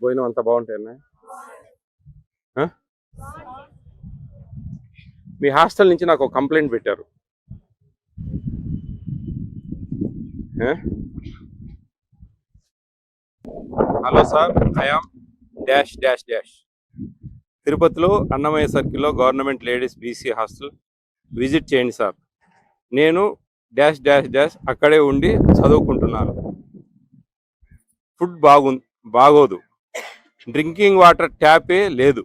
భోజనం అంతా బాగుంటాయన్నా? మీ హాస్టల్ నుంచి నాకు ఒక కంప్లైంట్ పెట్టారు. Hello sir, I am dash dash dash. తిరుపతిలో అన్నమయ్య సర్కిల్లో government ladies BC hostel visit చేయండి సార్. నేను డాష్ డాష్ డాష్ అక్కడే ఉండి చదువుకుంటున్నాను. ఫుడ్ బాగోదు. డ్రింకింగ్ వాటర్ ట్యాపే లేదు.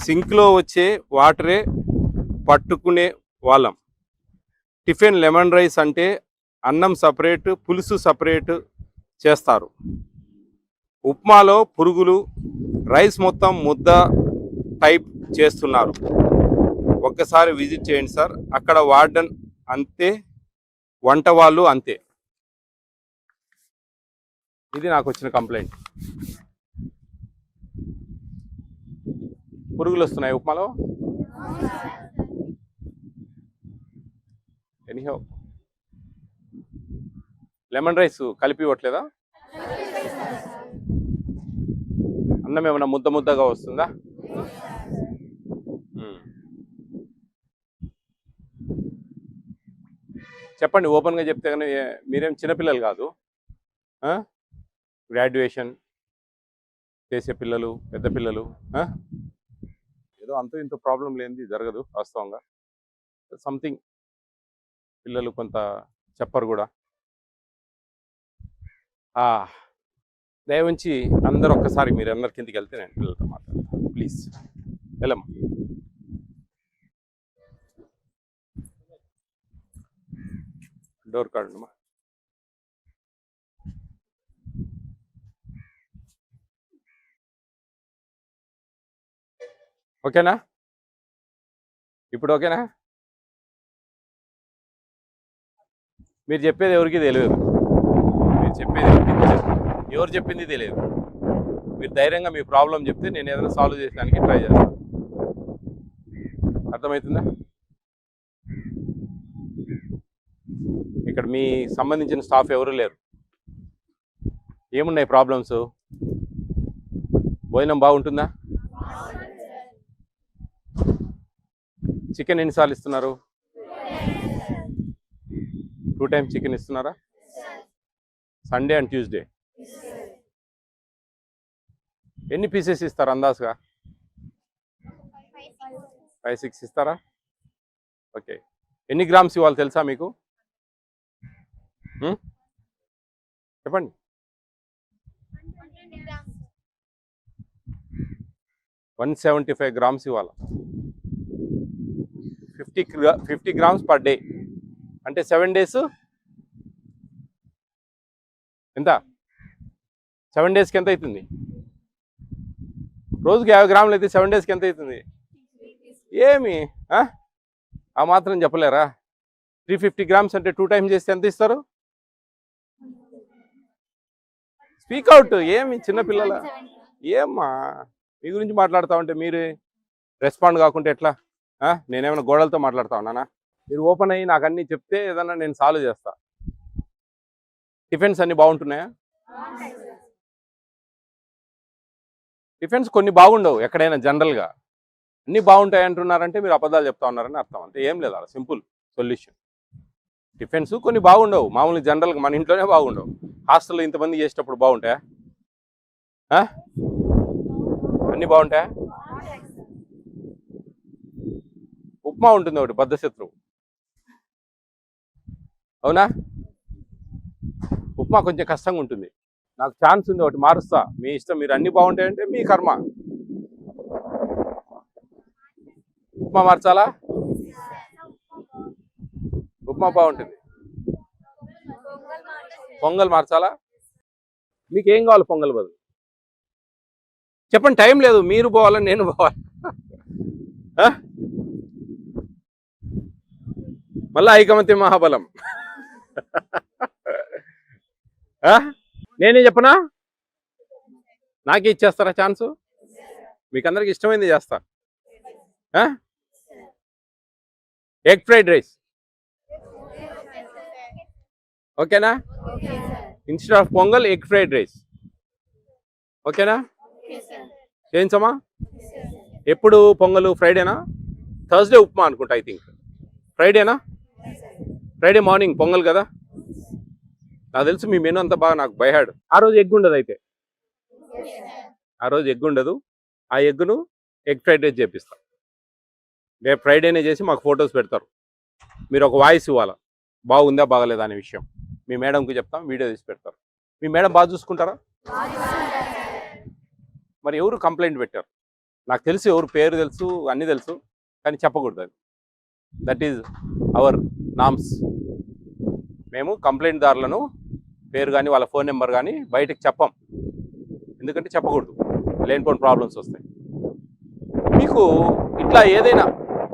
సింక్లో వచ్చే వాటరే పట్టుకునే వాళ్ళం. టిఫిన్ లెమన్ రైస్ అంటే అన్నం సపరేట్, పులుసు సపరేట్ చేస్తారు. ఉప్మాలో పురుగులు, రైస్ మొత్తం ముద్ద టైప్ చేస్తున్నారు. ఒక్కసారి విజిట్ చేయండి సార్. అక్కడ వార్డెన్ అంతే, వంట వాళ్ళు అంతే. ఇది నాకు వచ్చిన కంప్లైంట్. పురుగులు వస్తున్నాయి ఉప్మాలో. ఎనీహౌ, లెమన్ రైస్ కలిపి ఇవ్వట్లేదా? అన్నం ఏమైనా ముద్దగా వస్తుందా? చెప్పండి, ఓపెన్గా చెప్తే కానీ. మీరేం చిన్నపిల్లలు కాదు, గ్రాడ్యుయేషన్ చేసే పిల్లలు, పెద్ద పిల్లలు. ఏదో అంత ఇంత ప్రాబ్లం లేనిది జరగదు వాస్తవంగా. సంథింగ్ పిల్లలు కొంత చెప్పరు కూడా. దయవుంచి అందరూ ఒక్కసారి మీరు అందరి కిందికి వెళ్తే నేను పిల్లలతో మాట్లాడతాను. ప్లీజ్ వెళ్ళమ్మా. డోర్ కార్డు అమ్మా. ఓకేనా? ఇప్పుడు ఓకేనా? మీరు చెప్పేది ఎవరికి తెలియదు. ఎవరు చెప్పింది తెలియదు. మీరు ధైర్యంగా మీ ప్రాబ్లం చెప్తే నేను ఏదైనా సాల్వ్ చేయడానికి ట్రై చేస్తాను. అర్థమవుతుందా? ఇక్కడ మీ సంబంధించిన స్టాఫ్ ఎవరు లేరు. ఏమున్నాయి ప్రాబ్లమ్స్? భోజనం బాగుంటుందా? చికెన్ ఎన్నిసార్లు ఇస్తున్నారు? 2 times చికెన్ ఇస్తున్నారా? Sunday and Tuesday. ఎన్ని పీసెస్ ఇస్తారు అందాజుగా? 5-6 ఇస్తారా? ఓకే. ఎన్ని గ్రామ్స్ ఇవ్వాలి తెలుసా మీకు? చెప్పండి. 175 grams ఇవ్వాలి. 50 grams పర్ డే. అంటే 7 days ఎంత? 7 daysకి ఎంత అవుతుంది? రోజుకి 50 grams అయితే 7 daysకి ఎంత అవుతుంది? ఏమి ఆ మాత్రం చెప్పలేరా? 350 grams అంటే 2 times చేస్తే ఎంత ఇస్తారు? Speak out. ఏమి చిన్నపిల్లల? ఏమ్మా మీ గురించి మాట్లాడుతూ ఉంటే మీరు రెస్పాండ్ కాకుంటే ఎట్లా? నేనేమైనా గోడలతో మాట్లాడుతూ ఉన్నానా? మీరు ఓపెన్ అయ్యి నాకు అన్నీ చెప్తే ఏదన్నా నేను సాల్వ్ చేస్తా. టిఫిన్స్ అన్నీ బాగుంటున్నాయా? టిఫిన్స్ కొన్ని బాగుండవు ఎక్కడైనా. జనరల్గా అన్నీ బాగుంటాయి అంటున్నారంటే మీరు అబద్ధాలు చెప్తా ఉన్నారని అర్థం. అంటే ఏం లేదు, అలా సింపుల్ సొల్యూషన్. టిఫిన్స్ కొన్ని బాగుండవు మామూలు, జనరల్గా మన ఇంట్లోనే బాగుండవు. హాస్టల్లో ఇంతమంది చేసేటప్పుడు బాగుంటాయా? అన్నీ బాగుంటాయా? ఉప్మా ఉంటుంది ఒకటి బద్ధశత్రువు. అవునా? ఉప్మా కొంచెం కష్టంగా ఉంటుంది. నాకు ఛాన్స్ ఉంది, ఒకటి మారుస్తా. మీ ఇష్టం, మీరు అన్నీ బాగుంటాయంటే మీ కర్మ. ఉప్మా మార్చాలా? ఉప్మా బాగుంటుంది. పొంగల్ మార్చాలా? మీకు ఏం కావాలి పొంగల్ బదులు? చెప్పండి, టైం లేదు. మీరు పోవాలని నేను పోవాలి. మళ్ళా ఐకమత్య మహాబలం. నేనే చెప్పనా? నాకే ఇచ్చేస్తారా ఛాన్సు? మీకు అందరికి ఇష్టమైంది చేస్తా. ఎగ్ ఫ్రైడ్ రైస్ ఓకేనా? Instead of pongal, egg fried rice. ఓకేనా? చేయించమా? ఎప్పుడు పొంగలు? ఫ్రైడేనా? థర్స్డే ఉప్మా అనుకుంటా, ఐ థింక్. ఫ్రైడేనా? ఫ్రైడే మార్నింగ్ పొంగల్ కదా. నాకు తెలుసు మీ మెనూ అంతా బాగా నాకు బైహాడ్. ఆ రోజు ఎగ్ ఉండదు అయితే. ఆ రోజు ఎగ్ ఉండదు. ఆ ఎగ్గును ఎగ్ ఫ్రైడ్ రైస్ చేపిస్తా. రేపు ఫ్రైడేనే చేసి మాకు ఫొటోస్ పెడతారు. మీరు ఒక వాయిస్ ఇవ్వాలా, బాగుందా బాగలేదా అనే విషయం. మీ మేడంకి చెప్తాం, వీడియో తీసి పెడతారు. మీ మేడం బాగా చూసుకుంటారా? మరి ఎవరు కంప్లైంట్ పెట్టారు? నాకు తెలుసు, ఎవరు పేరు తెలుసు, అన్నీ తెలుసు, కానీ చెప్పకూడదు. అది దట్ ఈజ్ అవర్ నామ్స్. మేము కంప్లైంట్ దారులను పేరు కానీ వాళ్ళ ఫోన్ నెంబర్ కానీ బయటకు చెప్పం. ఎందుకంటే చెప్పకూడదు, లేనిపోయిన ప్రాబ్లమ్స్ వస్తాయి. మీకు ఇట్లా ఏదైనా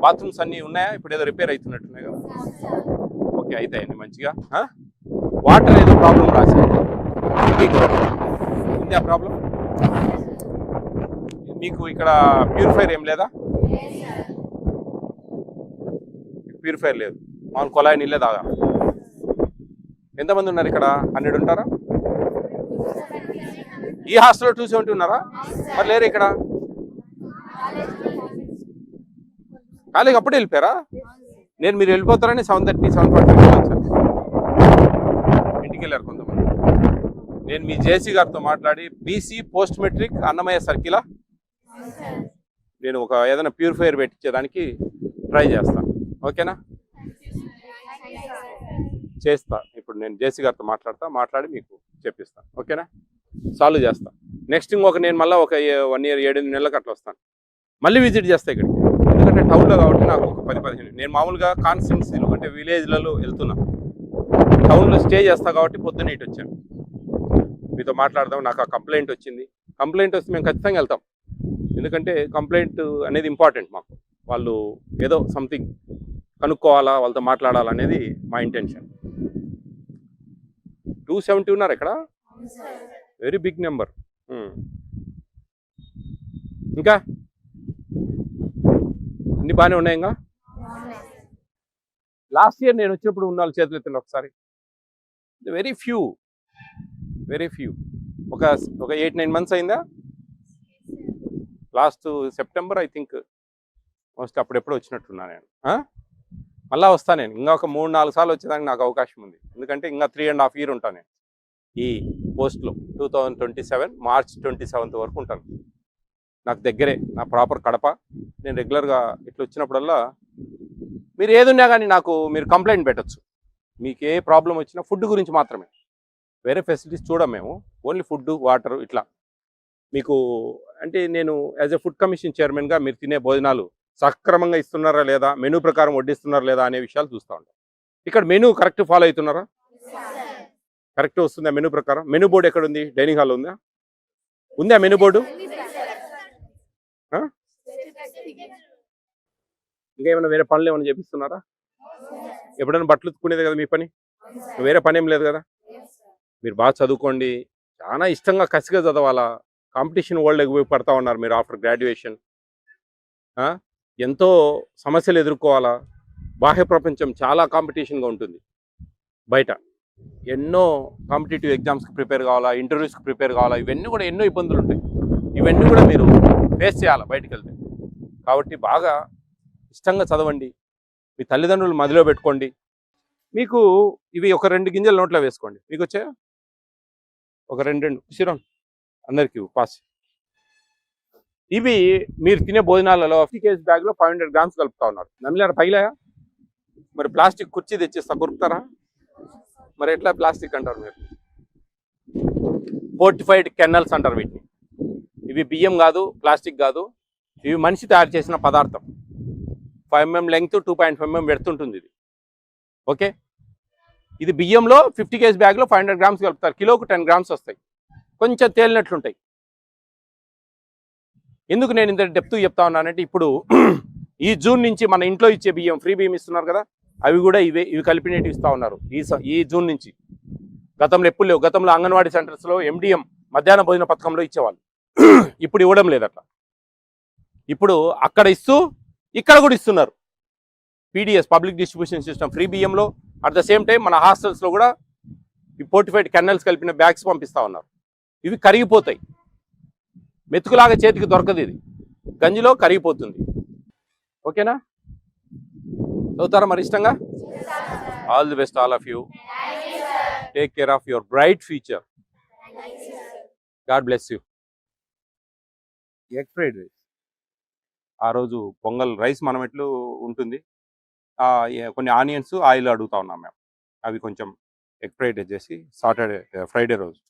బాత్రూమ్స్ అన్నీ ఉన్నాయా? ఇప్పుడు ఏదో రిపేర్ అవుతున్నట్టున్నాయి కదా. ఓకే, అవుతాయండి మంచిగా. వాటర్ ఏదో ప్రాబ్లం రాశారు, ఉంది ఆ ప్రాబ్లం. మీకు ఇక్కడ ప్యూరిఫైర్ ఏం లేదా? ప్యూరిఫైర్ లేదు, మామూలు కొలాయి నీళ్ళే తాగా. ఎంతమంది ఉన్నారు ఇక్కడ? 100 ఉంటారా? ఈ హాస్టల్లో 270 ఉన్నారా? మరి లేరు ఇక్కడ? కాలేజ్ అప్పుడే వెళ్ళిపోయారా? నేను మీరు వెళ్ళిపోతారని 7:30, 7:45 వచ్చాను. ఇంటికి వెళ్ళారు కొంతమంది. నేను మీ జేసీ గారితో మాట్లాడి బీసీ పోస్ట్ మెట్రిక్ అన్నమయ్య సర్కిలా నేను ఒక ఏదైనా ప్యూరిఫైర్ పెట్టించేదానికి ట్రై చేస్తాను. ఓకేనా? చేస్తా. ఇప్పుడు నేను జేసీ గారితో మాట్లాడి మీకు చెప్పిస్తాను. ఓకేనా? సాల్వ్ చేస్తా. నెక్స్ట్ నేను మళ్ళీ ఒక 1 year 7 నెలలకు అట్లా వస్తాను. మళ్ళీ విజిట్ చేస్తా ఇక్కడికి. ఎందుకంటే టౌన్లో కాబట్టి నాకు ఒక 10-15 నేను మామూలుగా కాన్స్టిట్యున్సీలు అంటే విలేజ్లలో వెళ్తున్నా. టౌన్లో స్టే చేస్తా కాబట్టి పొద్దున్న ఇటు వచ్చాను. మీతో మాట్లాడదాం. నాకు ఆ కంప్లైంట్ వచ్చింది. కంప్లైంట్ వస్తే మేము ఖచ్చితంగా వెళ్తాం. ఎందుకంటే కంప్లైంట్ అనేది ఇంపార్టెంట్ మాకు. వాళ్ళు ఏదో సంథింగ్ కనుక్కోవాలా, వాళ్ళతో మాట్లాడాలనేది మా ఇంటెన్షన్. 270 ఉన్నారు ఇక్కడ, వెరీ బిగ్ నెంబర్. ఇంకా అన్ని బాగానే ఉన్నాయి. ఇంకా లాస్ట్ ఇయర్ నేను వచ్చినప్పుడు ఉన్న వాళ్ళు చేతులు ఎత్తండి ఒకసారి. వెరీ ఫ్యూ ఒక 8-9 months అయిందా? Last September I think most అప్పుడెప్పుడు వచ్చినట్టున్నా నేను. మళ్ళీ వస్తాను నేను. ఇంకా ఒక 3-4 సార్లు వచ్చేదానికి నాకు అవకాశం ఉంది. ఎందుకంటే ఇంకా 3.5 years ఉంటాను నేను ఈ పోస్ట్లో. 2027 March 27th వరకు ఉంటాను. నాకు దగ్గరే, నా ప్రాపర్ కడప. నేను రెగ్యులర్గా ఇట్లా వచ్చినప్పుడల్లా మీరు ఏదున్నా కానీ నాకు మీరు కంప్లైంట్ పెట్టచ్చు. మీకు ఏ ప్రాబ్లం వచ్చినా ఫుడ్ గురించి మాత్రమే, వేరే ఫెసిలిటీస్ చూడం మేము. ఓన్లీ ఫుడ్, వాటర్ ఇట్లా మీకు. అంటే నేను యాజ్ ఎ ఫుడ్ కమిషన్ చైర్మన్గా మీరు తినే భోజనాలు సక్రమంగా ఇస్తున్నారా లేదా, మెనూ ప్రకారం వడ్డిస్తున్నారా లేదా అనే విషయాలు చూస్తూ ఉంటాం. ఇక్కడ మెనూ కరెక్ట్ ఫాలో అవుతున్నారా? కరెక్ట్ వస్తుందా మెనూ ప్రకారం? మెనూ బోర్డు ఎక్కడ ఉంది? డైనింగ్ హాల్ ఉందా మెనూ బోర్డు? ఇంకా ఏమైనా వేరే పనులు ఏమైనా చేపిస్తున్నారా? ఎప్పుడైనా బట్టలు ఉతుక్కునేది కదా మీ పని, వేరే పని ఏం లేదు కదా. మీరు బాగా చదువుకోండి, చాలా ఇష్టంగా కసిగా చదవాలా. కాంపిటీషన్ వరల్డ్ ఎగుపడతా ఉన్నారు మీరు ఆఫ్టర్ గ్రాడ్యుయేషన్. ఎంతో సమస్యలు ఎదుర్కోవాలా. బాహ్య ప్రపంచం చాలా కాంపిటీషన్గా ఉంటుంది. బయట ఎన్నో కాంపిటేటివ్ ఎగ్జామ్స్కి ప్రిపేర్ కావాలా, ఇంటర్వ్యూస్కి ప్రిపేర్ కావాలా. ఇవన్నీ కూడా ఎన్నో ఇబ్బందులు ఉంటాయి. ఇవన్నీ కూడా మీరు ఫేస్ చేయాలి బయటికి వెళ్తే. కాబట్టి బాగా ఇష్టంగా చదవండి. మీ తల్లిదండ్రులు మదిలో పెట్టుకోండి. మీకు ఇవి ఒక 2 గింజలు నోట్లో వేసుకోండి. మీకు వచ్చాయా? ఒక 2 కుసిరం అందరికీ పాస్. ఇవి మీరు తినే భోజనాలలో 50 kg బ్యాగ్లో 500 grams కలుపుతా ఉన్నారు. నమ్మిలారా? పగిలాయా? మరి ప్లాస్టిక్ కుర్చీ తెచ్చిస్తా, కొరుకుతారా? మరి ఎట్లా ప్లాస్టిక్ అంటారు మీరు? ఫోర్టిఫైడ్ కెన్నల్స్ అంటారు వీటిని. ఇవి బియ్యం కాదు, ప్లాస్టిక్ కాదు. ఇవి మనిషి తయారు చేసిన పదార్థం. 5 mm లెంగ్త్, 2.5 mm వెడత్ ఉంటుంది ఇది. ఓకే, ఇది బియ్యంలో 50 kg బ్యాగ్లో 500 grams కలుపుతారు. కిలోకు 10 grams వస్తాయి. కొంచెం తేలినట్లుంటాయి. ఎందుకు నేను ఇంత డెప్త్ చెప్తా ఉన్నానంటే, ఇప్పుడు ఈ జూన్ నుంచి మన ఇంట్లో ఇచ్చే బియ్యం, ఫ్రీ బియ్యం ఇస్తున్నారు కదా, అవి కూడా ఇవి కలిపినట్టు ఇస్తూ ఉన్నారు ఈ జూన్ నుంచి. గతంలో ఎప్పుడు లేవు. గతంలో అంగన్వాడీ సెంటర్స్లో MDM మధ్యాహ్న భోజన పథకంలో ఇచ్చేవాళ్ళు. ఇప్పుడు ఇవ్వడం లేదు అట్లా. ఇప్పుడు అక్కడ ఇస్తూ ఇక్కడ కూడా ఇస్తున్నారు. PDS public distribution system free బియ్యంలో. అట్ ద సేమ్ టైం మన హాస్టల్స్లో కూడా ఈ ఫోర్టిఫైడ్ కెన్నల్స్ కలిపిన బ్యాగ్స్ పంపిస్తూ ఉన్నారు. ఇవి కరిగిపోతాయి. మెతుకులాగా చేతికి దొరకదు ఇది, గంజిలో కరిగిపోతుంది. ఓకేనా? చదువుతారా మరి ఇష్టంగా? All the best all of you. Take care of your bright future. God bless you. Egg fried rice ఆ రోజు పొంగల్ రైస్ మనం ఎట్లు ఉంటుంది, కొన్ని ఆనియన్స్ ఆయిల్ అడుగుతా ఉన్నాం మేము. అవి కొంచెం ఎగ్ ఫ్రైడ్ చేసి సాటర్డే ఫ్రైడే రోజు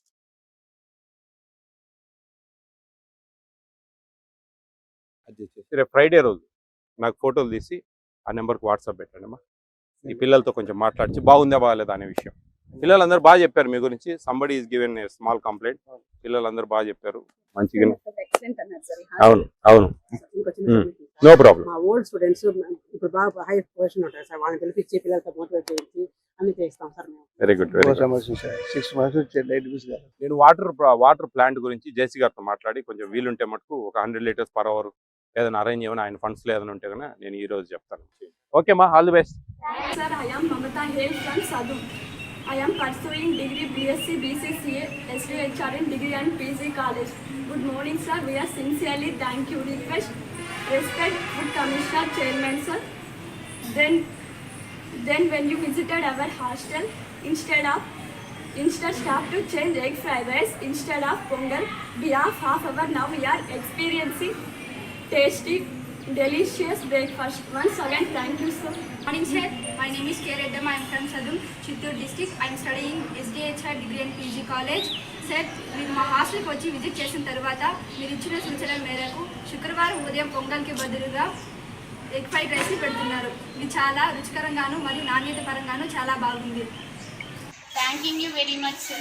అది చేసి రేపు ఫ్రైడే రోజు నాకు ఫోటోలు తీసి ఆ నెంబర్కి వాట్సాప్ పెట్టండి అమ్మా. ఈ పిల్లలతో కొంచెం మాట్లాడిచి బాగుందా బాగాలేదా అనే విషయం. పిల్లలందరూ బాగా చెప్పారు మీ గురించి. Somebody is given a small complaint. పిల్లలందరూ బాగా చెప్పారు మంచిగా. అవును అవును, నో ప్రాబ్లం. మా ఓల్డ్ స్టూడెంట్స్ ఇప్పుడు బాగా హై పొజిషన్ ఉంటారు సార్, వాళ్ళని పిలిపించి పిల్లలతో మోటివేట్ చేయించి అన్ని చేస్తాం సార్ మేము. Very good. నేను వాటర్ ప్లాంట్ గురించి జేసీ గారితో మాట్లాడి కొంచెం వీలుంటే మటుకు ఒక 100 లీటర్స్ పర్ అవర్ ఏదైనా అరేంజ్ చేయమని, ఆయన ఫండ్స్ ఏదైనా ఉంటే కన్నా నేను ఈ రోజు చెప్తాను. ఓకే మా, all the best. Sir, I am Mamata Hail from Sadhu. I am pursuing degree BSc BCCA SUHR in Degree and PG College. Good morning, sir. We are sincerely thank you. Request, respect, Food Commissioner Chairman, sir. Then when you visited our hostel, instead staff to change egg fried rice instead of pongal, behalf half hour now we are experiencing tasty, delicious breakfast. Once again, thank you, sir. Morning, sir. My name is K. Reddam. I am from Sadum, Chittoor district. I am studying SDHR Degree and PG College. Sir, మీరు మా హాస్టల్కి వచ్చి visit చేసిన తర్వాత మీరు ఇచ్చిన సూచనల మేరకు శుక్రవారం ఉదయం పొంగల్కి బదులుగా ఎగ్ ఫ్రైడ్ రైస్ని పెడుతున్నారు. ఇది చాలా రుచికరంగాను మరియు నాణ్యత పరంగాను చాలా బాగుంది. Thanking you very much, sir.